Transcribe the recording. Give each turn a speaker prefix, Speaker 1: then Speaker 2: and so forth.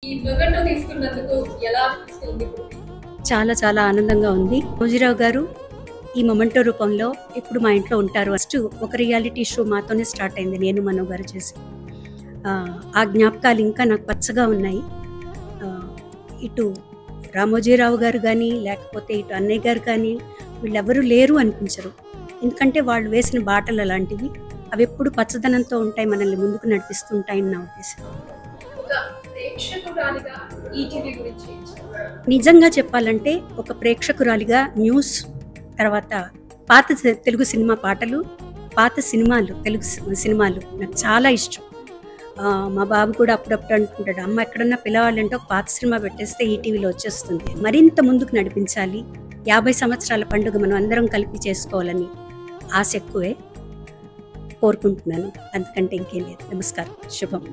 Speaker 1: ఈ మొమెంటో తీసుకున్నందుకు ఎలా అనిపిస్తుంది?
Speaker 2: చాలా చాలా ఆనందంగా ఉంది. రోజీరావు గారు ఈ మొమెంటో రూపంలో ఇప్పుడు మా ఇంట్లో ఉంటారు. ఫస్ట్ ఒక రియాలిటీ షో మాతోనే స్టార్ట్ అయింది, నేను మనో గారు చేసి. ఆ జ్ఞాపకాలు ఇంకా నాకు పచ్చగా ఉన్నాయి. ఇటు రామోజీరావు గారు కానీ, లేకపోతే ఇటు అన్నయ్య గారు కానీ, వీళ్ళెవరూ లేరు అనిపించరు. ఎందుకంటే వాళ్ళు వేసిన బాటలు అలాంటివి. అవి ఎప్పుడు పచ్చదనంతో ఉంటాయి, మనల్ని ముందుకు నడిపిస్తుంటాయని నా ఉద్దేశం. నిజంగా చెప్పాలంటే ఒక ప్రేక్షకురాలిగా న్యూస్, తర్వాత పాత తెలుగు సినిమా పాటలు, పాత సినిమాలు, తెలుగు సినిమాలు నాకు చాలా ఇష్టం. మా బాబు కూడా అప్పుడప్పుడు అంటుంటాడు, అమ్మ ఎక్కడన్నా పిలవాలంటే ఒక పాత సినిమా పెట్టేస్తే ఈటీవీలో వచ్చేస్తుంది. మరింత ముందుకు నడిపించాలి, 50 సంవత్సరాల పండుగ మనం అందరం కలిపి చేసుకోవాలని ఆశ ఎక్కువే కోరుకుంటున్నాను. అంతకంటే ఇంకేం లేదు. నమస్కారం, శుభం.